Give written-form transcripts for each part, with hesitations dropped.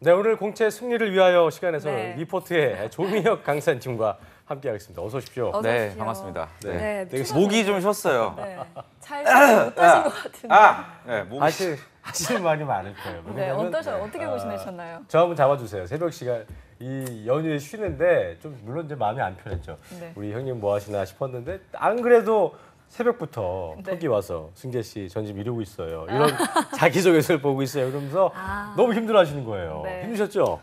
네, 오늘 공채 승리를 위하여 시간에서는 네. 리포트의 조민혁 강사님과 함께하겠습니다. 어서 오십시오. 어서 네, 오십시오. 반갑습니다. 네, 목이 좀 쉬었어요. 네, 잘 못하신 것 같은데. 네, 목이 하실 말이 많을 거예요. 네, 왜냐면, 어떻게 보시셨나요? 저 한번 잡아주세요. 새벽 시간 이 연휴에 쉬는데 좀 물론 이제 마음이 안 편했죠. 네. 우리 형님 뭐 하시나 싶었는데 안 그래도 새벽부터 네. 톡이 와서 승재 씨 전 지금 이러고 있어요. 이런 자기소개서를 보고 있어요. 그러면서 너무 힘들어하시는 거예요. 네. 힘드셨죠?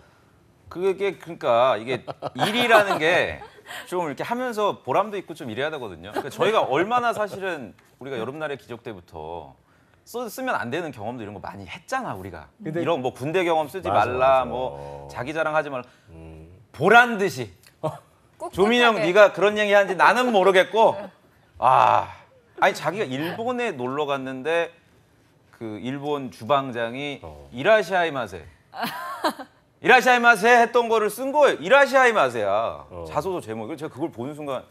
그게 그러니까 이게 일이라는 게 좀 이렇게 하면서 보람도 있고 좀 이래야 되거든요. 그러니까 저희가 얼마나 사실은 우리가 여름날의 기적 때부터 쓰면 안 되는 경험도 이런 거 많이 했잖아 우리가. 근데 이런 뭐 군대 경험 쓰지 맞아, 말라, 맞아. 뭐 자기 자랑하지 말라. 보란 듯이. 꿋꿋하게. 조민영 네가 그런 얘기 하는지 나는 모르겠고 아니 자기가 일본에 놀러 갔는데 그 일본 주방장이 이라시아이마세 이라시아이마세 했던 거를 쓴 거예요. 이라시아이마세야 자소서 제목이. 제가 그걸 보는 순간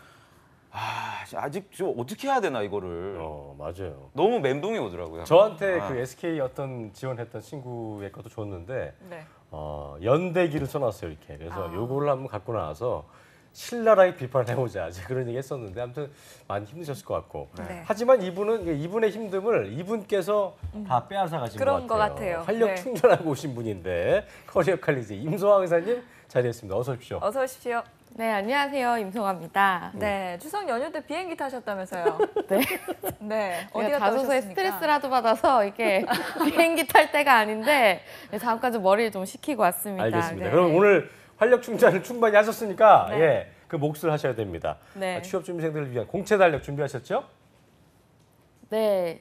아직 저 어떻게 해야 되나 이거를. 맞아요. 너무 멘붕이 오더라고요. 저한테 그 SK 어떤 지원했던 친구의 것도 줬는데 네. 연대기를 써놨어요 이렇게. 그래서 요거를 한번 갖고 나와서 신랄하게 비판을 해보자. 제가 그런 얘기 했었는데 아무튼 많이 힘드셨을 것 같고. 네. 하지만 이분의 힘듦을 이분께서 다 빼앗아 가신 그런 것 같아요. 것 같아요. 활력 네. 충전하고 오신 분인데 커리어 칼리지 임소왕 의사님 자리했습니다. 어서 오십시오. 어서 오십시오. 네, 안녕하세요. 임송아입니다. 네, 추석 연휴 때 비행기 타셨다면서요? 네. 네, 어디 제가 갔다 자소서에 오셨습니까? 스트레스라도 받아서 이렇게 비행기 탈 때가 아닌데 잠깐 좀 머리를 좀 식히고 왔습니다. 알겠습니다. 네. 그럼 오늘 활력 충전을 충분히 하셨으니까 네. 예, 그 몫을 하셔야 됩니다. 네. 취업 준비생들을 위한 공채 달력 준비하셨죠? 네.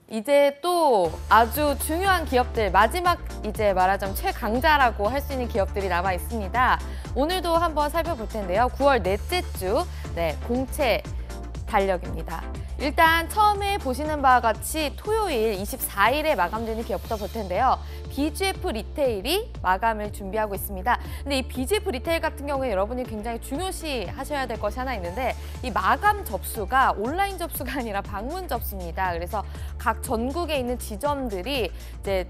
이제 또 아주 중요한 기업들, 마지막 이제 말하자면 최강자라고 할 수 있는 기업들이 남아 있습니다. 오늘도 한번 살펴볼 텐데요. 9월 넷째 주 공채 달력입니다. 일단 처음에 보시는 바와 같이 토요일 24일에 마감되는 기업부터 볼 텐데요. BGF 리테일이 마감을 준비하고 있습니다. 근데 이 BGF 리테일 같은 경우에 여러분이 굉장히 중요시 하셔야 될 것이 하나 있는데 이 마감 접수가 온라인 접수가 아니라 방문 접수입니다. 그래서 각 전국에 있는 지점들이 이제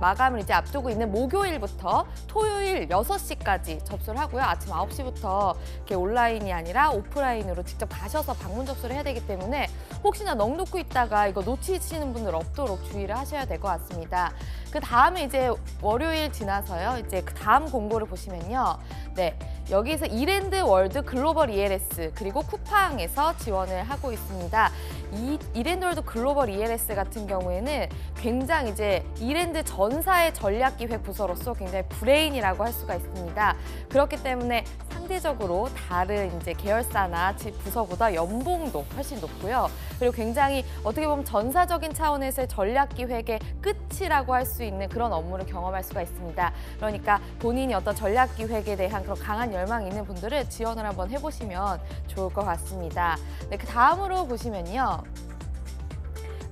마감을 이제 앞두고 있는 목요일부터 토요일 6시까지 접수를 하고요. 아침 9시부터 이렇게 온라인이 아니라 오프라인으로 직접 가셔서 방문 접수를 해야 되기 때문에 혹시나 넋 놓고 있다가 이거 놓치시는 분들 없도록 주의를 하셔야 될 것 같습니다. 그 다음에 이제 월요일 지나서요. 이제 그 다음 공고를 보시면요. 네, 여기서 이랜드 월드 글로벌 ELS 그리고 쿠팡에서 지원을 하고 있습니다. 이 이랜드 월드 글로벌 ELS 같은 경우에는 굉장히 이제 이랜드 전사의 전략기획 부서로서 굉장히 브레인이라고 할 수가 있습니다. 그렇기 때문에 상대적으로 다른 이제 계열사나 부서보다 연봉도 훨씬 높고요. 그리고 굉장히 어떻게 보면 전사적인 차원에서의 전략기획의 끝이라고 할 수 있는 그런 업무를 경험할 수가 있습니다. 그러니까 본인이 어떤 전략기획에 대한 그런 강한 열망이 있는 분들은 지원을 한번 해보시면 좋을 것 같습니다. 네, 그 다음으로 보시면요.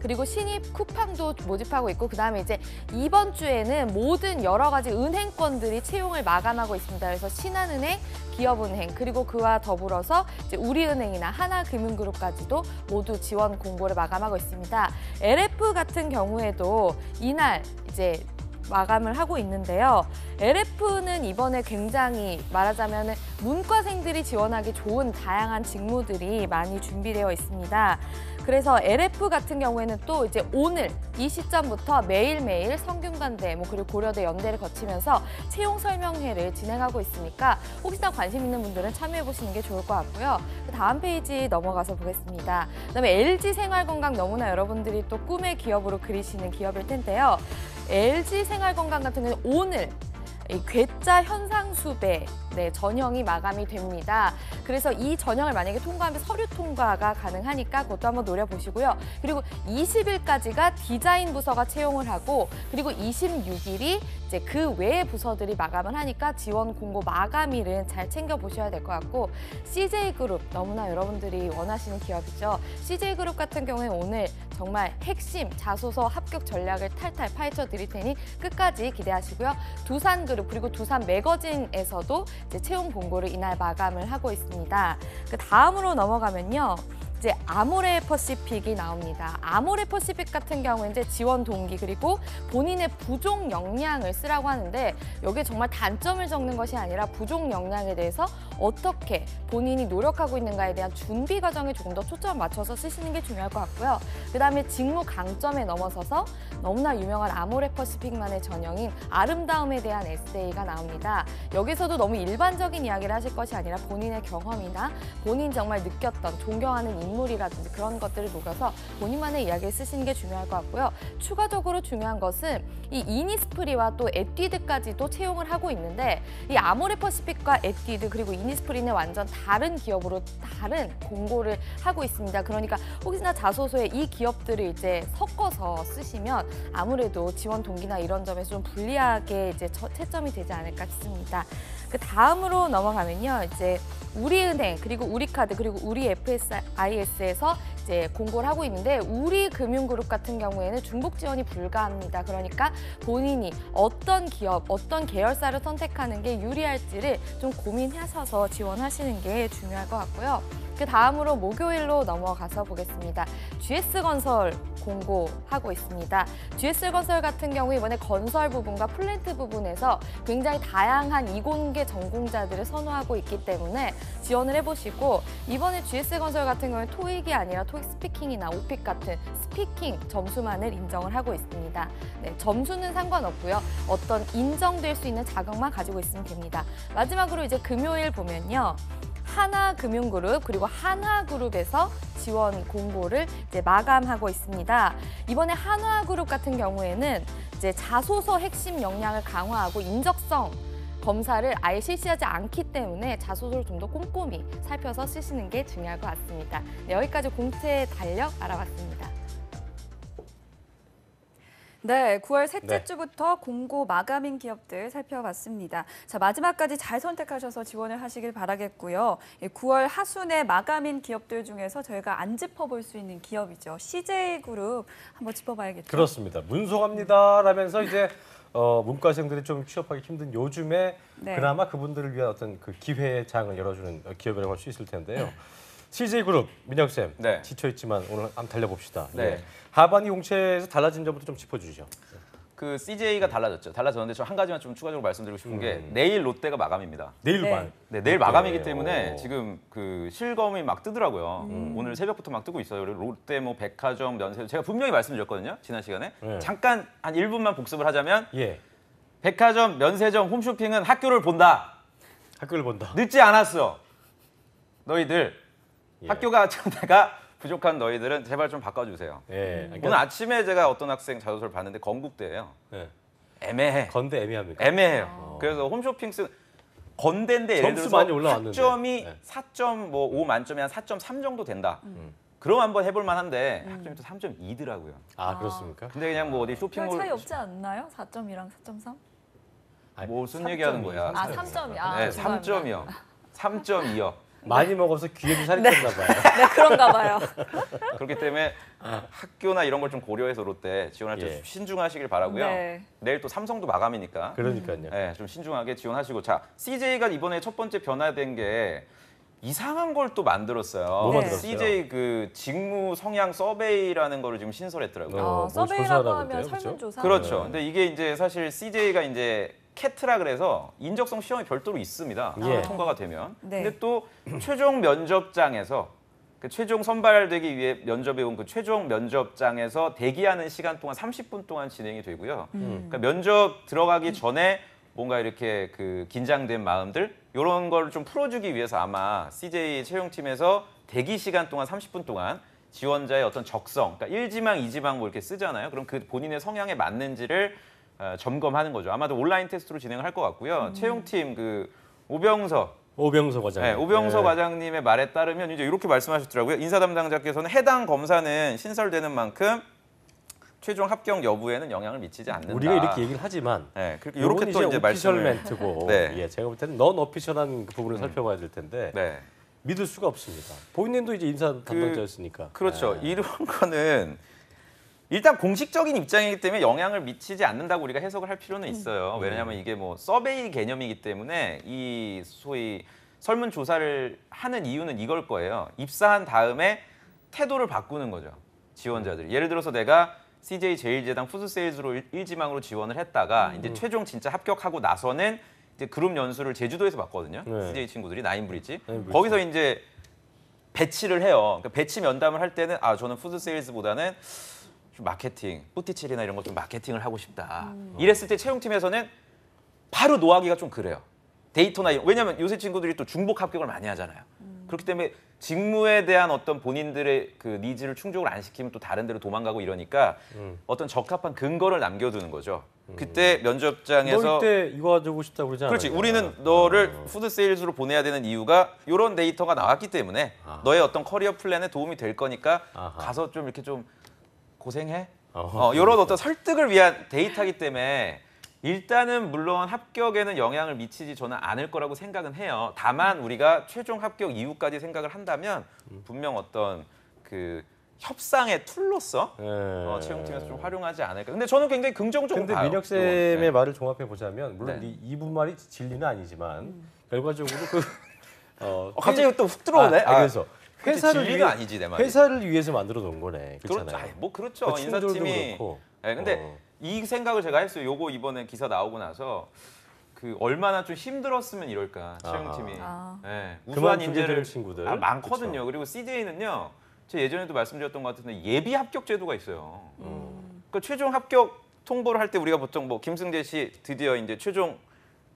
그리고 신입 쿠팡도 모집하고 있고 그다음에 이제 이번 주에는 모든 여러 가지 은행권들이 채용을 마감하고 있습니다. 그래서 신한은행, 기업은행 그리고 그와 더불어서 이제 우리은행이나 하나금융그룹까지도 모두 지원 공고를 마감하고 있습니다. LF 같은 경우에도 이날 이제 마감을 하고 있는데요. LF는 이번에 굉장히 말하자면 문과생들이 지원하기 좋은 다양한 직무들이 많이 준비되어 있습니다. 그래서 LF 같은 경우에는 또 이제 오늘 이 시점부터 매일매일 성균관대 그리고 고려대 연대를 거치면서 채용 설명회를 진행하고 있으니까 혹시나 관심 있는 분들은 참여해 보시는 게 좋을 것 같고요. 그 다음 페이지 넘어가서 보겠습니다. 그다음에 LG생활건강 너무나 여러분들이 또 꿈의 기업으로 그리시는 기업일 텐데요. LG생활건강 같은 경우는 오늘 이 괴짜 현상수배 전형이 마감이 됩니다. 그래서 이 전형을 만약에 통과하면 서류 통과가 가능하니까 그것도 한번 노려보시고요. 그리고 20일까지가 디자인 부서가 채용을 하고 그리고 26일이 이제 그 외의 부서들이 마감을 하니까 지원 공고 마감일은 잘 챙겨보셔야 될 것 같고 CJ그룹 너무나 여러분들이 원하시는 기업이죠. CJ그룹 같은 경우에 오늘 정말 핵심 자소서 합격 전략을 탈탈 파헤쳐 드릴 테니 끝까지 기대하시고요. 두산그룹 그리고 두산 매거진에서도 이제 채용 공고를 이날 마감을 하고 있습니다. 그 다음으로 넘어가면요. 이제 아모레 퍼시픽이 나옵니다. 아모레 퍼시픽 같은 경우에 이제 지원 동기 그리고 본인의 부족 역량을 쓰라고 하는데 여기에 정말 단점을 적는 것이 아니라 부족 역량에 대해서 어떻게 본인이 노력하고 있는가에 대한 준비 과정에 조금 더 초점을 맞춰서 쓰시는 게 중요할 것 같고요. 그다음에 직무 강점에 넘어서서 너무나 유명한 아모레 퍼시픽만의 전형인 아름다움에 대한 에세이가 나옵니다. 여기서도 너무 일반적인 이야기를 하실 것이 아니라 본인의 경험이나 본인 정말 느꼈던 존경하는 인물이라든지 그런 것들을 녹여서 본인만의 이야기를 쓰시는 게 중요할 것 같고요. 추가적으로 중요한 것은 이 이니스프리와 또 에뛰드까지도 채용을 하고 있는데 이 아모레 퍼시픽과 에뛰드 그리고 이니스프리는 완전 다른 기업으로 다른 공고를 하고 있습니다. 그러니까 혹시나 자소서에 이 기업들을 이제 섞어서 쓰시면 아무래도 지원 동기나 이런 점에서 좀 불리하게 이제 채점이 되지 않을까 싶습니다. 그 다음으로 넘어가면요, 이제 우리은행 그리고 우리카드 그리고 우리 FSIS에서 이제 공고를 하고 있는데 우리금융그룹 같은 경우에는 중복 지원이 불가합니다. 그러니까 본인이 어떤 기업, 어떤 계열사를 선택하는 게 유리할지를 좀 고민하셔서 지원하시는 게 중요할 것 같고요. 그 다음으로 목요일로 넘어가서 보겠습니다. GS건설 공고하고 있습니다. GS건설 같은 경우 이번에 건설 부분과 플랜트 부분에서 굉장히 다양한 이공계 전공자들을 선호하고 있기 때문에 지원을 해보시고 이번에 GS건설 같은 경우는 토익이 아니라 토익 스피킹이나 오픽 같은 스피킹 점수만을 인정을 하고 있습니다. 네, 점수는 상관없고요. 어떤 인정될 수 있는 자격만 가지고 있으면 됩니다. 마지막으로 이제 금요일 보면요. 하나금융그룹 그리고 하나그룹에서 지원 공고를 이제 마감하고 있습니다. 이번에 하나그룹 같은 경우에는 이제 자소서 핵심 역량을 강화하고 인적성 검사를 아예 실시하지 않기 때문에 자소서를 좀 더 꼼꼼히 살펴서 쓰시는 게 중요할 것 같습니다. 네, 여기까지 공채 달력 알아봤습니다. 네, 9월 셋째 네. 주부터 공고 마감인 기업들 살펴봤습니다. 자, 마지막까지 잘 선택하셔서 지원을 하시길 바라겠고요. 9월 하순에 마감인 기업들 중에서 저희가 안 짚어볼 수 있는 기업이죠. CJ그룹 한번 짚어봐야겠죠. 그렇습니다. 문소갑니다라면서 이제 문과생들이 좀 취업하기 힘든 요즘에 네. 그나마 그분들을 위한 어떤 그 기회의 장을 열어주는 기업이라고 할 수 있을 텐데요. CJ그룹 민혁 쌤 네. 지쳐있지만 오늘 한번 달려봅시다. 네. 예. 하반기 공채에서 달라진 점부터 좀 짚어주시죠. 그 CJ가 달라졌죠. 달라졌는데 저 한 가지만 좀 추가적으로 말씀드리고 싶은 게 내일 롯데가 마감입니다. 내일 네. 반. 네, 내일 마감이기 때문에 오. 지금 그 실검이 막 뜨더라고요. 오늘 새벽부터 막 뜨고 있어요. 그리고 롯데 뭐 백화점, 면세점 제가 분명히 말씀드렸거든요. 지난 시간에. 네. 잠깐 한 1분만 복습을 하자면 예. 백화점, 면세점, 홈쇼핑은 학교를 본다. 학교를 본다. 늦지 않았어. 너희들 예. 학교가 내가 부족한 너희들은 제발 좀 바꿔주세요. 예. 그러니까, 오늘 아침에 제가 어떤 학생 자소서를 봤는데 건국대예요. 예. 애매해. 건대 애매합니까? 애매해요. 그래서 홈쇼핑 쓴 건대인데 예를 점수 들어서 많이 올라왔는데. 학점이 네. 4.5 만점에 한 4.3 정도 된다. 그럼 한번 해볼 만한데 학점이 또 3.2더라고요. 아 그렇습니까? 근데 그냥 뭐 어디 별 쇼핑몰 차이 없지 않나요? 4점이랑 4.3? 아니, 무슨 얘기하는 거야? 아, 3점이. 아, 네, 죄송합니다. 3점이요. 3.2요. 많이 먹어서 귀에도 살이 쪘나 봐요. 네, 그런가 봐요. 그렇기 때문에 학교나 이런 걸 좀 고려해서 롯데 지원할 때 예. 좀 신중하시길 바라고요. 네. 내일 또 삼성도 마감이니까 그러니까요. 네, 좀 신중하게 지원하시고 자 CJ가 이번에 첫 번째 변화된 게 이상한 걸 또 만들었어요. 뭐 네. 만들었어요? CJ 그 직무 성향 서베이라는 거를 지금 신설했더라고요. 뭘 서베이라고 조사하나 하면 본데요, 설문조사. 그렇죠. 네. 근데 이게 이제 사실 CJ가 이제 캐트라 그래서 인적성 시험이 별도로 있습니다. 예. 통과가 되면. 네. 근데 또 최종 면접장에서 그 최종 선발되기 위해 면접에 온 그 최종 면접장에서 대기하는 시간 동안 30분 동안 진행이 되고요. 그러니까 면접 들어가기 전에 뭔가 이렇게 그 긴장된 마음들 이런 걸 좀 풀어주기 위해서 아마 CJ 채용팀에서 대기 시간 동안 30분 동안 지원자의 어떤 적성, 그러니까 1지망, 2지망 뭐 이렇게 쓰잖아요. 그럼 그 본인의 성향에 맞는지를 점검하는 거죠. 아마도 온라인 테스트로 진행을 할 것 같고요. 채용팀 그 오병석 과장. 네, 오병석 과장님의 말에 따르면 이제 이렇게 말씀하셨더라고요. 인사 담당자께서는 해당 검사는 신설되는 만큼 최종 합격 여부에는 영향을 미치지 않는다. 우리가 이렇게 얘기를 하지만 네, 그렇게 요건 이렇게 또 이제 오피셜 말씀을 멘트고 네. 예, 제가 볼 때는 넌 오피셜한 그 부분을 살펴봐야 될 텐데 네. 믿을 수가 없습니다. 본인도 이제 인사 담당자였으니까. 그렇죠. 네. 이런 거는 일단 공식적인 입장이기 때문에 영향을 미치지 않는다고 우리가 해석을 할 필요는 있어요. 왜냐하면 이게 뭐 서베이 개념이기 때문에 이 소위 설문조사를 하는 이유는 이걸 거예요. 입사한 다음에 태도를 바꾸는 거죠. 지원자들이. 예를 들어서 내가 CJ 제일제당 푸드세일즈로 1지망으로 지원을 했다가 이제 최종 진짜 합격하고 나서는 이제 그룹 연수를 제주도에서 봤거든요. 네. CJ 친구들이 나인브리지. 나인브리지. 거기서 이제 배치를 해요. 그러니까 배치 면담을 할 때는 저는 푸드세일즈보다는 좀 마케팅, 뿌티칠이나 이런 거 좀 마케팅을 하고 싶다. 이랬을 때 채용팀에서는 바로 노하기가 좀 그래요. 데이터나 왜냐하면 요새 친구들이 또 중복 합격을 많이 하잖아요. 그렇기 때문에 직무에 대한 어떤 본인들의 그 니즈를 충족을 안 시키면 또 다른 데로 도망가고 이러니까 어떤 적합한 근거를 남겨두는 거죠. 그때 면접장에서 너 이때 이거 가지고 싶다고 그러지 않았냐? 그렇지. 우리는 너를 푸드 세일즈로 보내야 되는 이유가 이런 데이터가 나왔기 때문에 너의 어떤 커리어 플랜에 도움이 될 거니까 가서 좀 이렇게 좀 고생해. 이런 어떤 설득을 위한 데이터이기 때문에 일단은 물론 합격에는 영향을 미치지 저는 않을 거라고 생각은 해요. 다만 우리가 최종 합격 이후까지 생각을 한다면 분명 어떤 그 협상의 툴로서 채용팀에서 좀 활용하지 않을까. 근데 저는 굉장히 긍정적으로 근데 봐요. 민혁 쌤의 네. 말을 종합해 보자면 물론 네. 이분 말이 진리는 아니지만 결과적으로 갑자기 또 훅 들어오네. 그래서 그치, 회사를 진리가 위해 아니지 내 말이. 회사를 위해서 만들어 놓은 거네. 그렇죠. 그렇잖아요. 뭐 그렇죠. 그러니까 충돌도 인사팀이. 그렇고. 네, 근데 이 생각을 제가 했어요. 요거 이번에 기사 나오고 나서 그 얼마나 좀 힘들었으면 이럴까 채용팀이. 네, 우수한 그만 두게 인재를 되는 친구들. 많거든요. 그쵸. 그리고 CJ는요. 제가 예전에도 말씀드렸던 것 같은데 예비 합격 제도가 있어요. 그러니까 최종 합격 통보를 할 때 우리가 보통 뭐 김승재 씨 드디어 이제 최종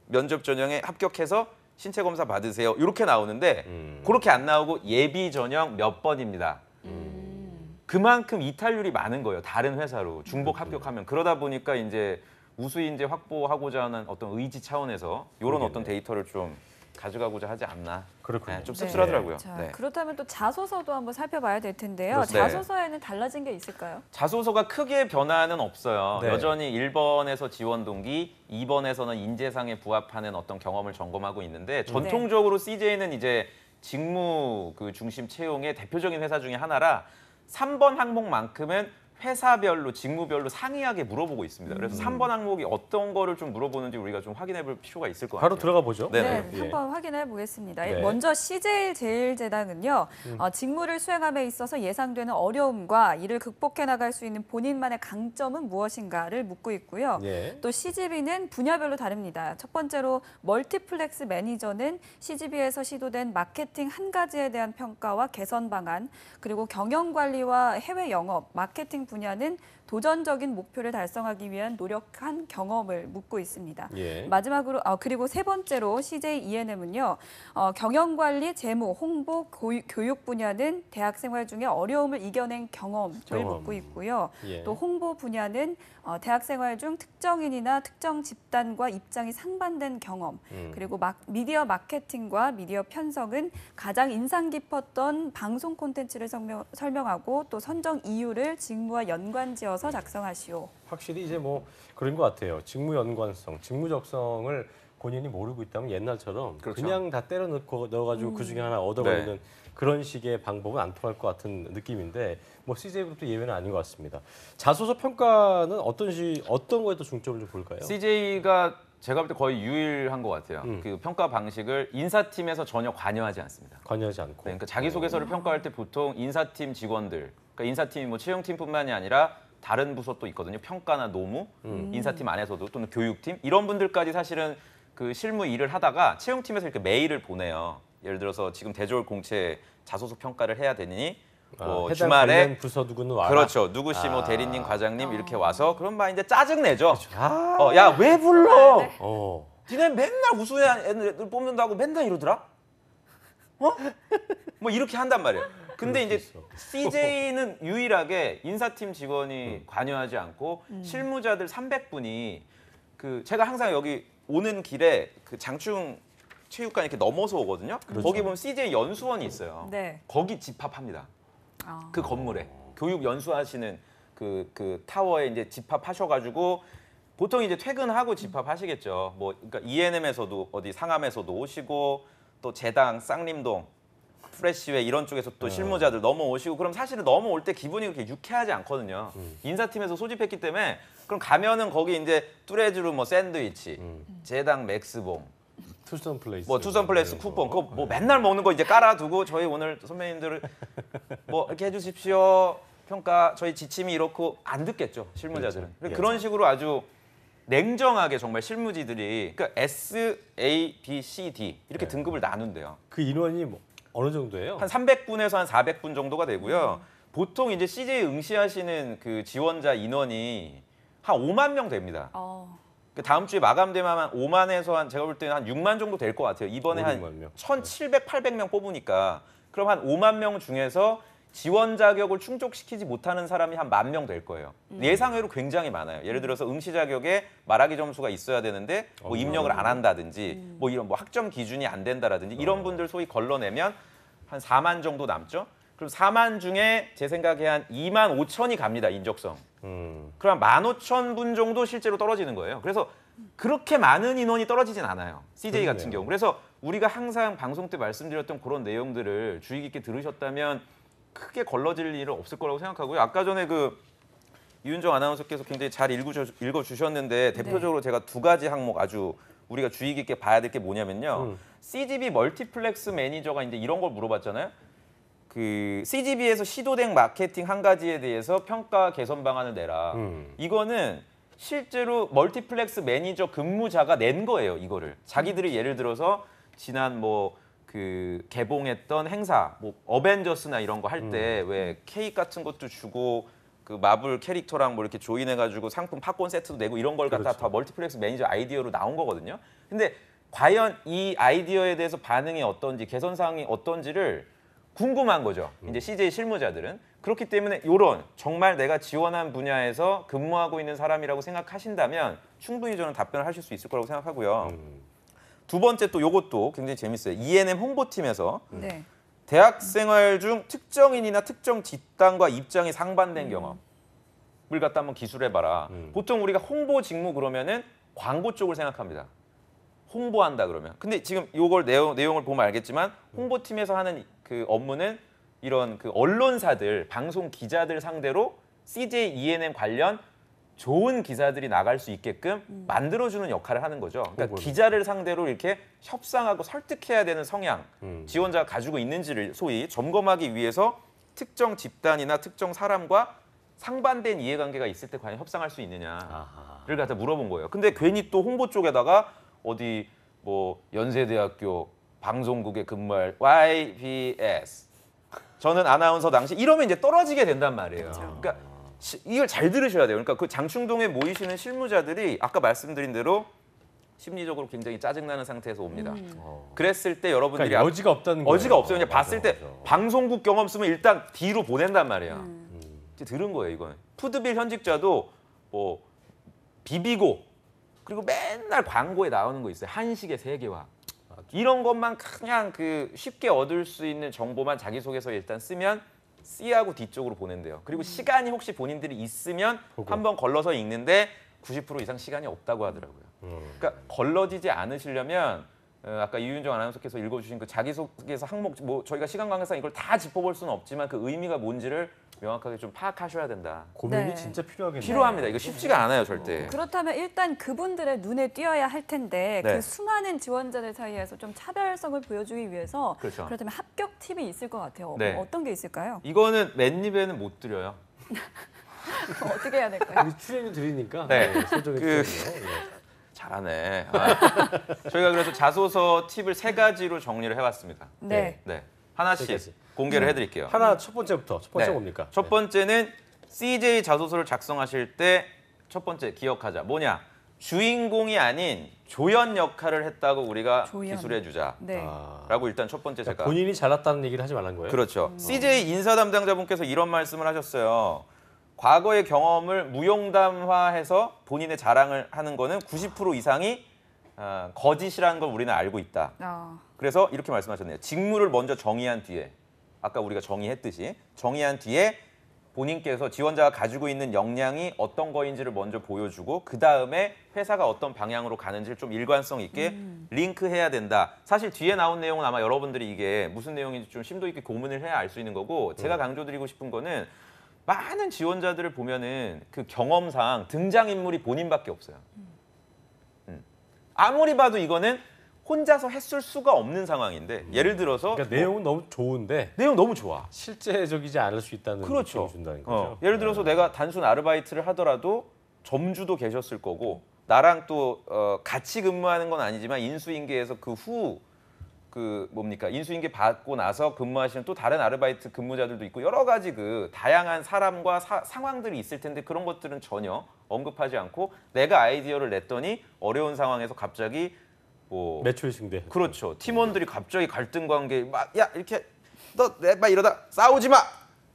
면접 전형에 합격해서 신체 검사 받으세요. 이렇게 나오는데 그렇게 안 나오고 예비 전형 몇 번입니다. 그만큼 이탈률이 많은 거예요. 다른 회사로 중복 합격하면. 그러다 보니까 이제 우수 인재 확보하고자 하는 어떤 의지 차원에서 이런 어떤 데이터를 좀 가져가고자 하지 않나. 그렇군요. 네, 좀 씁쓸하더라고요. 자, 네. 그렇다면 또 자소서도 한번 살펴봐야 될 텐데요. 그렇습니다. 자소서에는 달라진 게 있을까요? 자소서가 크게 변화는 없어요. 네. 여전히 1번에서 지원 동기, 2번에서는 인재상에 부합하는 어떤 경험을 점검하고 있는데 전통적으로 CJ는 이제 직무 그 중심 채용의 대표적인 회사 중에 하나라 3번 항목만큼은 회사별로 직무별로 상이하게 물어보고 있습니다. 그래서 3번 항목이 어떤 거를 좀 물어보는지 우리가 좀 확인해 볼 필요가 있을 것 같아요. 바로 들어가 보죠. 네네. 네, 예. 한번 확인해 보겠습니다. 네. 먼저 CJ 제일제당은요, 직무를 수행함에 있어서 예상되는 어려움과 이를 극복해 나갈 수 있는 본인만의 강점은 무엇인가를 묻고 있고요. 예. 또 CGV는 분야별로 다릅니다. 첫 번째로 멀티플렉스 매니저는 CGV에서 시도된 마케팅 한 가지에 대한 평가와 개선 방안, 그리고 경영 관리와 해외 영업, 마케팅 분야는 도전적인 목표를 달성하기 위한 노력한 경험을 묻고 있습니다. 예. 마지막으로 그리고 세 번째로 CJ ENM은요. 경영관리, 재무, 홍보, 교육 분야는 대학 생활 중에 어려움을 이겨낸 경험을 묻고 있고요. 예. 또 홍보 분야는 대학 생활 중 특정인이나 특정 집단과 입장이 상반된 경험, 그리고 미디어 마케팅과 미디어 편성은 가장 인상 깊었던 방송 콘텐츠를 설명하고 또 선정 이유를 직무와 연관지어서 작성하시오. 확실히 이제 뭐 그런 것 같아요. 직무 연관성, 직무 적성을 본인이 모르고 있다면 옛날처럼 그렇죠. 그냥 다 때려 넣어가지고 그 중에 하나 얻어버리는 네. 그런 식의 방법은 안 통할 것 같은 느낌인데 뭐 CJ그룹도 예외는 아닌 것 같습니다. 자소서 평가는 어떤 거에 더 중점을 좀 볼까요? CJ가 제가 볼 때 거의 유일한 것 같아요. 그 평가 방식을 인사팀에서 전혀 관여하지 않습니다. 관여하지 않고. 그러니까 자기소개서를 평가할 때 보통 인사팀 직원들, 그러니까 인사팀이 뭐 채용팀뿐만이 아니라 다른 부서 또 있거든요. 평가나 노무, 인사팀 안에서도 또는 교육팀 이런 분들까지 사실은 그 실무 일을 하다가 채용팀에서 이렇게 메일을 보내요. 예를 들어서 지금 대졸 공채 자소서 평가를 해야 되니 뭐 해당 주말에 관련 부서 누구는 와라. 그렇죠. 누구 씨 뭐 대리님, 과장님 이렇게 와서 그럼 막 이제 짜증 내죠. 아. 야 왜 불러? 니네 맨날 우수한 애들 뽑는다고 맨날 이러더라? 뭐 이렇게 한단 말이에요. 근데 이제 CJ는 유일하게 인사팀 직원이 관여하지 않고 실무자들 300분이 그 제가 항상 여기 오는 길에 그 장충 체육관 이렇게 넘어서 오거든요. 거기 보면 CJ 연수원이 있어요. 네. 거기 집합합니다. 그 건물에 교육 연수하시는 그 타워에 이제 집합하셔가지고 보통 이제 퇴근하고 집합하시겠죠. 뭐 그러니까 ENM에서도 어디 상암에서도 오시고 또 제당, 쌍림동, 프레시웨이 이런 쪽에서 또 실무자들 넘어오시고 그럼 사실은 넘어올 때 기분이 그렇게 유쾌하지 않거든요. 인사팀에서 소집했기 때문에 그럼 가면은 거기 이제 뚜레쥬르 뭐 샌드위치, 제당 맥스봉, 투썸 플레이스. 뭐 투썸 플레이스 쿠폰 그거 뭐 맨날 먹는 거 이제 깔아두고 저희 오늘 선배님들 뭐 이렇게 해주십시오 평가 저희 지침이 이렇고 안 듣겠죠 실무자들은. 그렇죠. 그런 식으로 아주 냉정하게 정말 실무지들이 그러니까 S, A, B, C, D 이렇게 네. 등급을 나눈대요. 그 인원이 뭐 어느 정도예요? 한 300분에서 한 400분 정도가 되고요. 보통 이제 CJ 응시하시는 그 지원자 인원이 한 5만 명 됩니다. 그 다음 주에 마감되면 한 5만에서 한 제가 볼 때는 한 6만 정도 될 것 같아요. 이번에 5, 한 6만 명. 1,700, 800명 뽑으니까 그럼 한 5만 명 중에서 지원 자격을 충족시키지 못하는 사람이 한 10,000명 될 거예요. 예상외로 굉장히 많아요. 예를 들어서 응시 자격에 말하기 점수가 있어야 되는데 뭐 입력을 안 한다든지 뭐 이런 뭐 학점 기준이 안 된다라든지 이런 분들 소위 걸러내면 한 4만 정도 남죠. 그럼 4만 중에 제 생각에 한 2만 5천이 갑니다. 인적성. 그럼 15,000분 정도 실제로 떨어지는 거예요. 그래서 그렇게 많은 인원이 떨어지진 않아요. CJ 같은 그렇네요. 경우. 그래서 우리가 항상 방송 때 말씀드렸던 그런 내용들을 주의 깊게 들으셨다면 크게 걸러질 일은 없을 거라고 생각하고요. 아까 전에 그 이윤정 아나운서께서 굉장히 잘 읽어주셨는데 대표적으로 제가 두 가지 항목 아주 우리가 주의 깊게 봐야 될 게 뭐냐면요. CGV 멀티플렉스 매니저가 이제 이런 걸 물어봤잖아요. 그 CGV에서 시도된 마케팅 한 가지에 대해서 평가 개선 방안을 내라. 이거는 실제로 멀티플렉스 매니저 근무자가 낸 거예요. 이거를 자기들이 예를 들어서 지난 뭐 그 개봉했던 행사, 뭐 어벤져스나 이런 거 할 때 왜 케이크 같은 것도 주고 그 마블 캐릭터랑 뭐 이렇게 조인해가지고 상품 팝콘 세트도 내고 이런 걸 갖다 그렇죠. 다 멀티플렉스 매니저 아이디어로 나온 거거든요. 근데 과연 이 아이디어에 대해서 반응이 어떤지 개선 사항이 어떤지를 궁금한 거죠. 이제 CJ 실무자들은. 그렇기 때문에 이런 정말 내가 지원한 분야에서 근무하고 있는 사람이라고 생각하신다면 충분히 저는 답변을 하실 수 있을 거라고 생각하고요. 두 번째 또 이것도 굉장히 재밌어요. ENM 홍보팀에서 네. 대학 생활 중 특정인이나 특정 집단과 입장이 상반된 경험을 갖다 한번 기술해봐라. 보통 우리가 홍보 직무 그러면은 광고 쪽을 생각합니다. 홍보한다 그러면. 근데 지금 이걸 내용을 보면 알겠지만 홍보팀에서 하는 그 업무는 이런 그 언론사들, 방송 기자들 상대로 CJ ENM 관련 좋은 기사들이 나갈 수 있게끔 만들어주는 역할을 하는 거죠. 그러니까 기자를 상대로 이렇게 협상하고 설득해야 되는 성향, 지원자가 가지고 있는지를 소위 점검하기 위해서 특정 집단이나 특정 사람과 상반된 이해관계가 있을 때 과연 협상할 수 있느냐를 갖다 물어본 거예요. 근데 괜히 또 홍보 쪽에다가 어디 뭐 연세대학교 방송국에 근무할 YBS 저는 아나운서 당시 이러면 이제 떨어지게 된단 말이에요. 그러니까 이걸 잘 들으셔야 돼요. 그러니까 그 장충동에 모이시는 실무자들이 아까 말씀드린 대로 심리적으로 굉장히 짜증나는 상태에서 옵니다. 그랬을 때 여러분들이 그러니까 여지가 없다는 거예요. 어지가 없어요. 그냥 봤을 때 맞아. 방송국 경험 쓰면 일단 뒤로 보낸단 말이야. 이제 들은 거예요, 이거는. 푸드빌 현직자도 뭐 비비고 그리고 맨날 광고에 나오는 거 있어요. 한식의 세계화. 이런 것만 그냥 그 쉽게 얻을 수 있는 정보만 자기소개서에 일단 쓰면 C하고 D 쪽으로 보낸대요. 그리고 시간이 혹시 본인들이 있으면 한번 걸러서 읽는데 90% 이상 시간이 없다고 하더라고요. 그러니까 걸러지지 않으시려면 아까 이윤정 아나운서께서 읽어주신 그 자기소개서 항목 뭐 저희가 시간 관계상 이걸 다 짚어볼 수는 없지만 그 의미가 뭔지를 명확하게 좀 파악하셔야 된다. 고민이 네. 진짜 필요하겠네요. 필요합니다. 이거 쉽지가 않아요, 절대. 그렇다면 일단 그분들의 눈에 띄어야 할 텐데 네. 그 수많은 지원자들 사이에서 좀 차별성을 보여주기 위해서 그렇죠. 그렇다면 합격 팁이 있을 것 같아요. 네. 어떤 게 있을까요? 이거는 맨입에는 못 드려요. 어떻게 해야 될까요? 우리 출연료 드리니까 네. 소정의 그- 출연료. 잘하네. 저희가 그래서 자소서 팁을 3가지로 정리를 해봤습니다. 네. 네. 하나씩 3가지. 공개를 해드릴게요. 하나 첫 번째부터 첫 번째 네. 뭡니까? 첫 번째는 CJ 자소서를 작성하실 때 첫 번째 기억하자. 뭐냐? 주인공이 아닌 조연 역할을 했다고 우리가 조연. 기술해주자. 네. 라고 일단 첫 번째 그러니까 제가. 본인이 잘났다는 얘기를 하지 말란 거예요. 그렇죠. CJ 인사 담당자분께서 이런 말씀을 하셨어요. 과거의 경험을 무용담화해서 본인의 자랑을 하는 거는 90% 이상이 거짓이라는 걸 우리는 알고 있다. 그래서 이렇게 말씀하셨네요. 직무를 먼저 정의한 뒤에 아까 우리가 정의했듯이 정의한 뒤에 본인께서 지원자가 가지고 있는 역량이 어떤 거인지를 먼저 보여주고 그 다음에 회사가 어떤 방향으로 가는지를 좀 일관성 있게 링크해야 된다. 사실 뒤에 나온 내용은 아마 여러분들이 이게 무슨 내용인지 좀 심도 있게 고민을 해야 알 수 있는 거고 제가 강조드리고 싶은 거는 많은 지원자들을 보면은 그 경험상 등장인물이 본인밖에 없어요. 아무리 봐도 이거는 혼자서 했을 수가 없는 상황인데 예를 들어서 그러니까 내용은 너무 좋은데 내용 너무 좋아. 실제적이지 않을 수 있다는 그렇죠. 느낌을 준다는 거죠. 예를 들어서 내가 단순 아르바이트를 하더라도 점주도 계셨을 거고 나랑 또 같이 근무하는 건 아니지만 인수인계에서 인수인계 받고 나서 근무하시는 또 다른 아르바이트 근무자들도 있고 여러 가지 그 다양한 사람과 상황들이 있을 텐데 그런 것들은 전혀 언급하지 않고 내가 아이디어를 냈더니 어려운 상황에서 갑자기 뭐 매출 승대. 그렇죠. 팀원들이 갑자기 갈등 관계 막 야 이렇게 너 막 이러다 싸우지 마.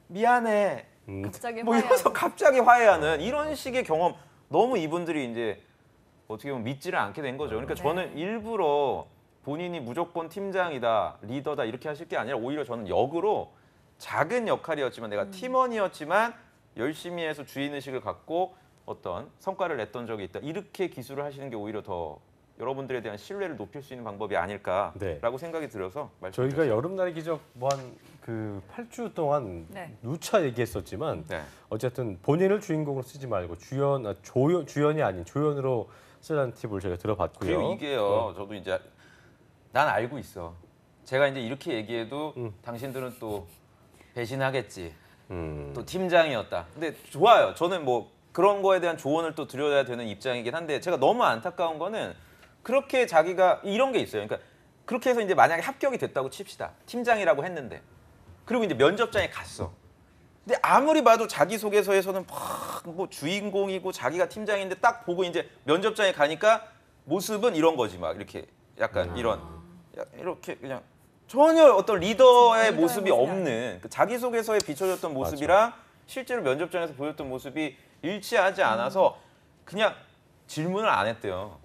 미안해. 갑자기 뭐 이러면서 갑자기 화해하는 이런 식의 경험 너무 이분들이 이제 어떻게 보면 믿지를 않게 된 거죠. 그러니까 저는 일부러 본인이 무조건 팀장이다, 리더다 이렇게 하실 게 아니라 오히려 저는 역으로 작은 역할이었지만 내가 팀원이었지만 열심히 해서 주인의식을 갖고 어떤 성과를 냈던 적이 있다. 이렇게 기술을 하시는 게 오히려 더 여러분들에 대한 신뢰를 높일 수 있는 방법이 아닐까라고 네. 생각이 들어서 저희가 여름날의 기적 뭐 한 그 8주 동안 네. 누차 얘기했었지만 네. 어쨌든 본인을 주인공으로 쓰지 말고 주연이 아닌 조연으로 쓰라는 팁을 저희가 들어봤고요. 그리고 이게요. 저도 이제 난 알고 있어. 제가 이제 이렇게 얘기해도 당신들은 또 배신하겠지. 또 팀장이었다. 근데 좋아요. 저는 뭐 그런 거에 대한 조언을 또 드려야 되는 입장이긴 한데 제가 너무 안타까운 거는 그렇게 자기가 이런 게 있어요. 그러니까 그렇게 해서 이제 만약에 합격이 됐다고 칩시다. 팀장이라고 했는데 그리고 이제 면접장에 갔어. 근데 아무리 봐도 자기소개서에서는 막 뭐 주인공이고 자기가 팀장인데 딱 보고 이제 면접장에 가니까 모습은 이런 거지 막 이렇게 약간 이렇게 그냥 전혀 어떤 리더의 모습이 없는 그 자기소개서에 비춰졌던 모습이랑 실제로 면접장에서 보였던 모습이 일치하지 않아서 그냥 질문을 안 했대요.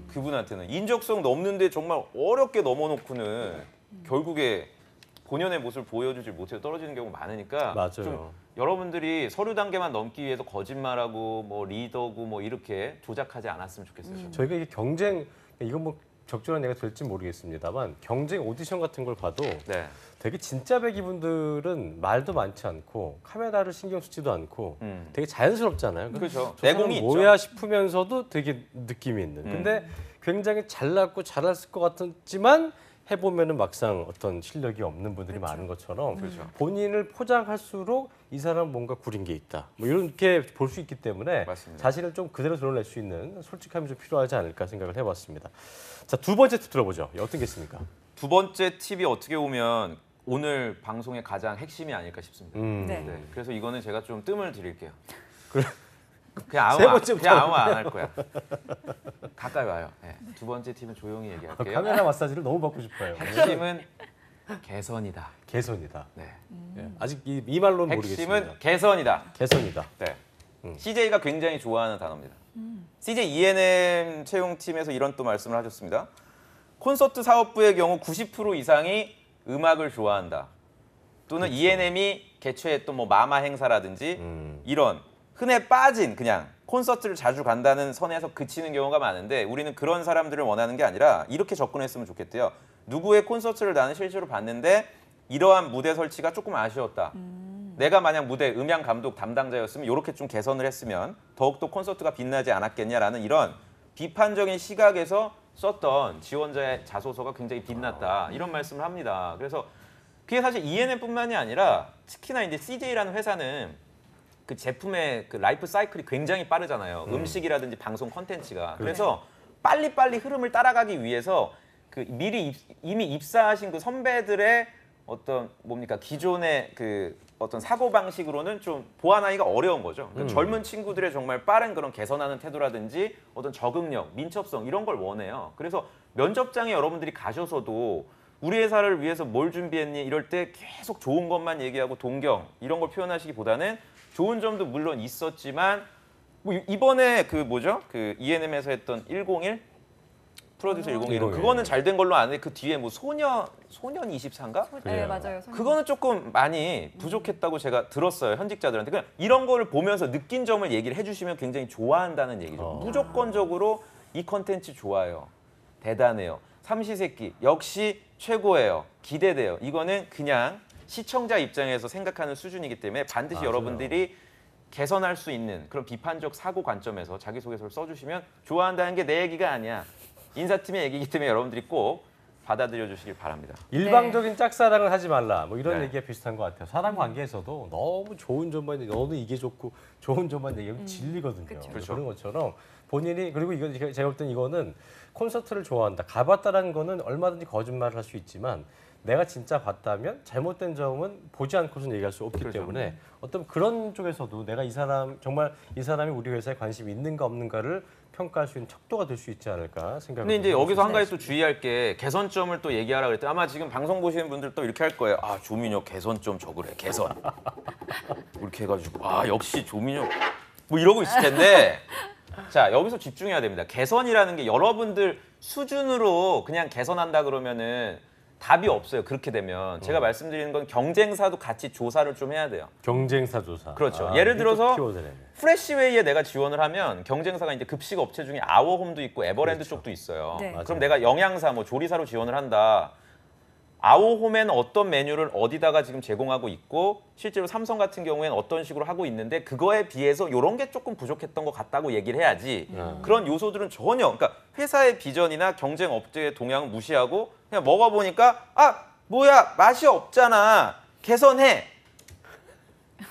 그분한테는 인적성 넘는데 정말 어렵게 넘어놓고는 결국에 본연의 모습을 보여주지 못해서 떨어지는 경우가 많으니까 맞아요. 좀 여러분들이 서류 단계만 넘기 위해서 거짓말하고 뭐 리더고 뭐 이렇게 조작하지 않았으면 좋겠어요. 저는. 저희가 이게 경쟁 이건 뭐 적절한 얘기가 될지 모르겠습니다만 경쟁 오디션 같은 걸 봐도 네. 되게 진짜 배기분들은 말도 많지 않고 카메라를 신경 쓰지도 않고 되게 자연스럽잖아요. 그렇죠. 저 내공이 사람 있죠. 뭐야 싶으면서도 되게 느낌이 있는. 근데 굉장히 잘났고 잘했을 것 같지만 해보면은 막상 어떤 실력이 없는 분들이 많은 것처럼 그렇죠. 본인을 포장할수록 이 사람 뭔가 구린 게 있다. 뭐 이렇게 볼 수 있기 때문에 맞습니다. 자신을 좀 그대로 드러낼 수 있는 솔직함이 좀 필요하지 않을까 생각을 해봤습니다. 자, 두 번째 팁 들어보죠. 어떤 게 있습니까? 두 번째 팁이 어떻게 보면 오늘 방송의 가장 핵심이 아닐까 싶습니다. 네. 네, 그래서 이거는 제가 좀 뜸을 드릴게요. 그래. 그냥 세 번째부터 아무 말 안 할 거야. 가까이 와요. 네. 두 번째 팁은 조용히 얘기할게요. 카메라 마사지를 너무 받고 싶어요. 핵심은 개선이다. 개선이다. 네. 예, 아직 이 말로는 모르겠습니다. 핵심은 개선이다. 개선이다. 네. CJ가 굉장히 좋아하는 단어입니다. CJ E&M 채용팀에서 이런 또 말씀을 하셨습니다. 콘서트 사업부의 경우 90% 이상이 음악을 좋아한다. 또는 그렇죠. E&M이 개최했던 뭐 마마 행사라든지 이런 흔해 빠진 그냥 콘서트를 자주 간다는 선에서 그치는 경우가 많은데 우리는 그런 사람들을 원하는 게 아니라 이렇게 접근했으면 좋겠대요. 누구의 콘서트를 나는 실제로 봤는데 이러한 무대 설치가 조금 아쉬웠다. 내가 만약 무대 음향 감독 담당자였으면 이렇게 좀 개선을 했으면 더욱더 콘서트가 빛나지 않았겠냐라는 이런 비판적인 시각에서 썼던 지원자의 자소서가 굉장히 빛났다. 이런 말씀을 합니다. 그래서 그게 사실 E&M뿐만이 아니라 특히나 이제 CJ라는 회사는 그 제품의 그 라이프 사이클이 굉장히 빠르잖아요. 음식이라든지 방송 콘텐츠가. 그래서 빨리빨리 흐름을 따라가기 위해서 그 미리 이미 입사하신 그 선배들의 어떤 뭡니까 기존의 그 어떤 사고 방식으로는 좀 보완하기가 어려운 거죠. 그러니까 젊은 친구들의 정말 빠른 그런 개선하는 태도라든지 어떤 적응력, 민첩성 이런 걸 원해요. 그래서 면접장에 여러분들이 가셔서도 우리 회사를 위해서 뭘 준비했니 이럴 때 계속 좋은 것만 얘기하고 동경 이런 걸 표현하시기보다는 좋은 점도 물론 있었지만 뭐 이번에 그 뭐죠? 그 E&M에서 했던 101 프로듀서 101은 그거는 잘 된 걸로 아는데 그 뒤에 뭐 소년 24인가? 네, 맞아요. 그거는 조금 많이 부족했다고 제가 들었어요. 현직자들한테. 그냥 이런 거를 보면서 느낀 점을 얘기를 해주시면 굉장히 좋아한다는 얘기죠. 무조건적으로 이 컨텐츠 좋아요. 대단해요. 삼시세끼 역시 최고예요. 기대돼요. 이거는 그냥 시청자 입장에서 생각하는 수준이기 때문에 반드시 맞아요. 여러분들이 개선할 수 있는 그런 비판적 사고 관점에서 자기소개서를 써주시면 좋아한다는 게 내 얘기가 아니야. 인사팀의 얘기이기 때문에 여러분들이 꼭 받아들여 주시길 바랍니다. 일방적인 짝사랑을 하지 말라. 뭐 이런 네. 얘기가 비슷한 것 같아요. 사람 관계에서도 너무 좋은 점만 너는 이게 좋고 좋은 점만 얘기하면 질리거든요. 그렇죠. 그런 것처럼 본인이 그리고 이거 제가 볼 땐 이거는 콘서트를 좋아한다. 가봤다라는 거는 얼마든지 거짓말을 할 수 있지만 내가 진짜 봤다면 잘못된 점은 보지 않고서는 얘기할 수 없기 그렇죠. 때문에 어떤 그런 쪽에서도 내가 이 사람 정말 이 사람이 우리 회사에 관심이 있는가 없는가를 평가할 수 있는 척도가 될 수 있지 않을까 생각합니다. 근데 이제 여기서 한 가지 또 주의할 게 개선점을 또 얘기하라 그랬더니 아마 지금 방송 보시는 분들 또 이렇게 할 거예요. 아 조민혁 개선점 적으래 개선. 이렇게 해가지고 아 역시 조민혁 뭐 이러고 있을 텐데 자 여기서 집중해야 됩니다. 개선이라는 게 여러분들 수준으로 그냥 개선한다 그러면은 답이 없어요. 그렇게 되면 제가 말씀드리는 건 경쟁사도 같이 조사를 좀 해야 돼요. 경쟁사 조사. 그렇죠. 예를 이게 또 들어서 키워드네. 프레시웨이에 내가 지원을 하면 경쟁사가 이제 급식 업체 중에 아워홈도 있고 에버랜드 그렇죠. 쪽도 있어요. 네. 맞아요. 그럼 내가 영양사 뭐 조리사로 지원을 한다. 아워홈에는 어떤 메뉴를 어디다가 지금 제공하고 있고 실제로 삼성 같은 경우에는 어떤 식으로 하고 있는데 그거에 비해서 이런 게 조금 부족했던 것 같다고 얘기를 해야지 그런 요소들은 전혀 그러니까 회사의 비전이나 경쟁 업체의 동향을 무시하고 그냥 먹어보니까 아 뭐야 맛이 없잖아 개선해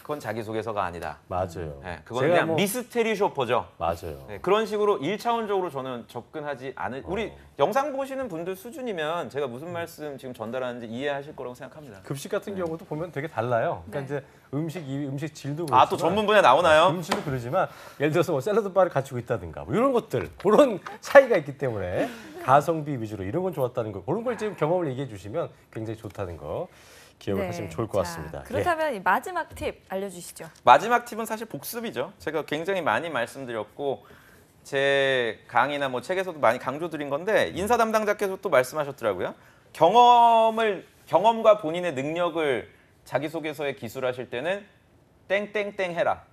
그건 자기소개서가 아니다. 맞아요. 네, 그건 제가 그냥 뭐- 미스테리 쇼퍼죠. 맞아요. 네, 그런 식으로 1차원적으로 저는 접근하지 않을 우리 영상 보시는 분들 수준이면 제가 무슨 말씀 지금 전달하는지 이해하실 거라고 생각합니다. 급식 같은 경우도 보면 되게 달라요. 그러니까 네. 이제 음식 질도 그렇지만 아 또 전문 분야 나오나요? 음식도 그러지만 예를 들어서 뭐 샐러드 바를 갖추고 있다든가 뭐 이런 것들 그런 차이가 있기 때문에 가성비 위주로 이런 건 좋았다는 거 그런 걸 지금 경험을 얘기해 주시면 굉장히 좋다는 거 기억을 하시면 좋을 것 자, 같습니다. 그렇다면 이 마지막 팁 알려주시죠. 마지막 팁은 사실 복습이죠. 제가 굉장히 많이 말씀드렸고 제 강의나 뭐 책에서도 많이 강조드린 건데 인사 담당자께서 또 말씀하셨더라고요. 경험과 본인의 능력을 자기소개서에 기술하실 때는 땡땡땡 해라.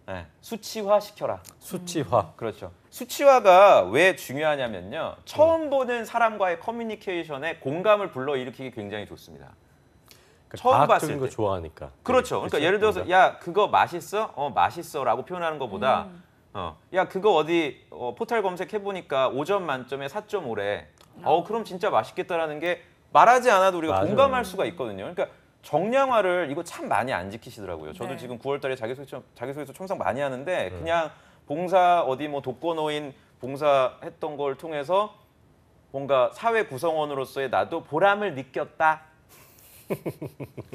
네, 수치화 시켜라. 수치화. 그렇죠. 수치화가 왜 중요하냐면요. 처음 보는 사람과의 커뮤니케이션에 공감을 불러일으키기 굉장히 좋습니다. 처음 봤을 과학적인 거 때. 좋아하니까. 그렇죠. 그러니까 예를 들어서 야 그거 맛있어? 맛있어라고 표현하는 것보다 야 그거 어디 포털 검색해 보니까 5점 만점에 4.5래. 그럼 진짜 맛있겠다라는 게 말하지 않아도 우리가 맞아요. 공감할 수가 있거든요. 그러니까 정량화를 이거 참 많이 안 지키시더라고요. 저도 네. 지금 9월달에 자기소개서 청산 많이 하는데 그냥 봉사 어디 뭐 독거노인 봉사했던 걸 통해서 뭔가 사회 구성원으로서의 나도 보람을 느꼈다.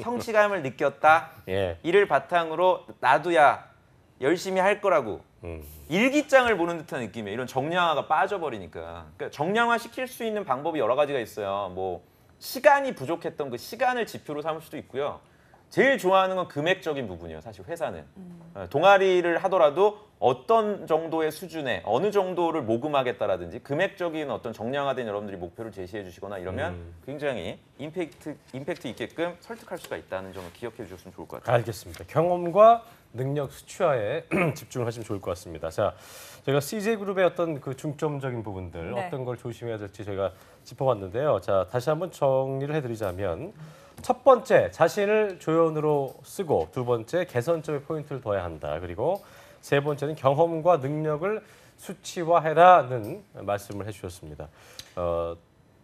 성취감을 느꼈다. 예. 이를 바탕으로 나도야 열심히 할 거라고 일기장을 보는 듯한 느낌이에요. 이런 정량화가 빠져버리니까. 그러니까 정량화 시킬 수 있는 방법이 여러 가지가 있어요. 뭐 시간이 부족했던 그 시간을 지표로 삼을 수도 있고요. 제일 좋아하는 건 금액적인 부분이에요. 사실 회사는. 동아리를 하더라도 어떤 정도의 수준에 어느 정도를 모금하겠다라든지 금액적인 어떤 정량화된 여러분들이 목표를 제시해 주시거나 이러면 굉장히 임팩트 있게끔 설득할 수가 있다는 점을 기억해 주셨으면 좋을 것 같아요. 알겠습니다. 경험과 능력 수치화에 집중을 하시면 좋을 것 같습니다. 자, 저희가 CJ그룹의 어떤 그 중점적인 부분들 네. 어떤 걸 조심해야 될지 저희가 짚어봤는데요. 자, 다시 한번 정리를 해드리자면 첫 번째, 자신을 조연으로 쓰고 두 번째, 개선점에 포인트를 둬야 한다. 그리고 세 번째는 경험과 능력을 수치화해라는 말씀을 해주셨습니다.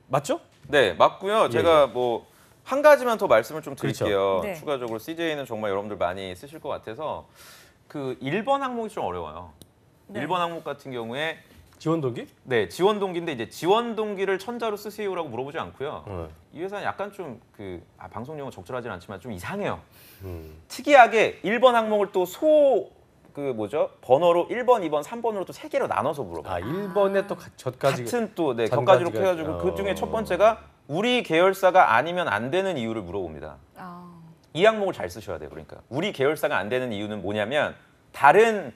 맞죠? 네, 맞고요. 예, 제가 뭐 한 가지만 더 말씀을 좀 그렇죠. 드릴게요. 네. 추가적으로 CJ는 정말 여러분들 많이 쓰실 것 같아서 그 1번 항목이 좀 어려워요. 네. 1번 항목 같은 경우에 지원 동기? 네, 지원 동기인데 이제 지원 동기를 천자로 쓰세요라고 물어보지 않고요. 이 회사는 약간 좀 방송 용어 적절하진 않지만 좀 이상해요. 특이하게 1번 항목을 또 번호로 1번, 2번, 3번으로 또 3개로 나눠서 물어봐요. 1번에 또 저까지 같은 또 네, 전 격가지로 가지가- 해가지고 그 중에 첫 번째가 우리 계열사가 아니면 안 되는 이유를 물어봅니다. 이 항목을 잘 쓰셔야 돼요. 그러니까 우리 계열사가 안 되는 이유는 뭐냐면 다른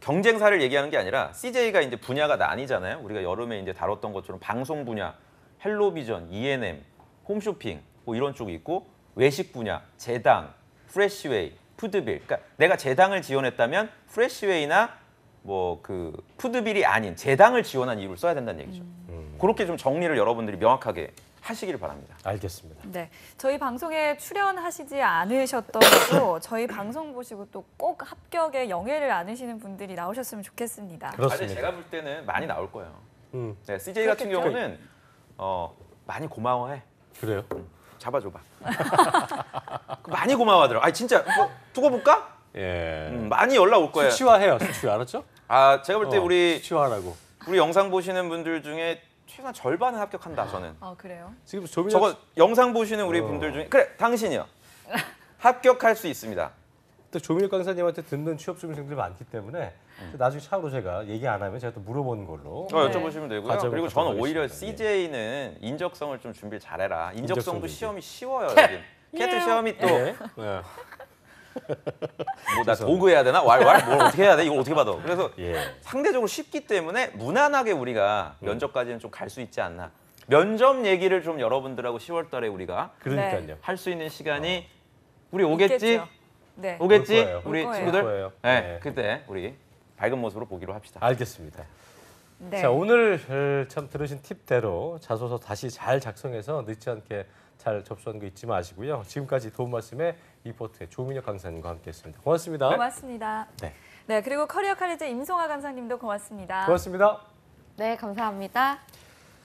경쟁사를 얘기하는 게 아니라 CJ가 이제 분야가 나뉘잖아요. 우리가 여름에 이제 다뤘던 것처럼 방송 분야, 헬로비전, ENM, 홈쇼핑 뭐 이런 쪽이 있고 외식 분야, 제당, 프레시웨이, 푸드빌. 그러니까 내가 제당을 지원했다면 프레시웨이나 뭐 그 푸드빌이 아닌 제당을 지원한 이유를 써야 된다는 얘기죠. 그렇게 좀 정리를 여러분들이 명확하게 하시기를 바랍니다. 알겠습니다. 네, 저희 방송에 출연하시지 않으셨더라도 저희 방송 보시고 또 꼭 합격의 영예를 안으시는 분들이 나오셨으면 좋겠습니다. 아니, 그렇습니다. 제가 볼 때는 많이 나올 거예요. 네, CJ 같은 그렇겠죠. 경우는 많이 고마워해. 그래요? 잡아줘봐. 많이 고마워하더라. 아 진짜 뭐, 두고 볼까? 예. 많이 연락 올 거예요. 수치화해요, 수치화. 알았죠? 아 제가 볼 때 수치화하라고. 우리 영상 보시는 분들 중에 최소한 절반은 합격한다 저는. 그래요? 지금 조민혁 저거 영상 보시는 우리 분들 중에 그래 당신이요. 합격할 수 있습니다. 또 조민혁 강사님한테 듣는 취업준비생들이 많기 때문에 나중에 차후로 제가 얘기 안 하면 제가 또 물어보는 걸로. 여쭤보시면 되고요. 과정을 그리고 저는 갖도록 오히려 하겠습니다. CJ는 인적성을 좀 준비를 잘해라. 인적성도 인적성 시험이 쉬워요. 여긴. 캐트 시험이 또 네. 뭐 나 도구 해야 되나? 왈왈 뭘 어떻게 해야 돼? 이걸 어떻게 받아? 그래서 예. 상대적으로 쉽기 때문에 무난하게 우리가 면접까지는 좀 갈 수 있지 않나. 면접 얘기를 좀 여러분들하고 10월 달에 우리가 그러니까요. 할 수 있는 시간이 우리 오겠지? 있겠죠. 네. 오겠지? 올 거예요. 우리 올 거예요. 친구들? 올 거예요. 네. 네. 그때 우리 밝은 모습으로 보기로 합시다. 알겠습니다. 네. 자, 오늘 참 들으신 팁대로 자소서 다시 잘 작성해서 늦지 않게 잘 접수하는 거 잊지 마시고요. 지금까지 도움 말씀에 리포트의 조민혁 강사님과 함께했습니다. 고맙습니다. 고맙습니다. 네. 네, 그리고 커리어 카리제 임송아 강사님도 고맙습니다. 고맙습니다. 네, 감사합니다.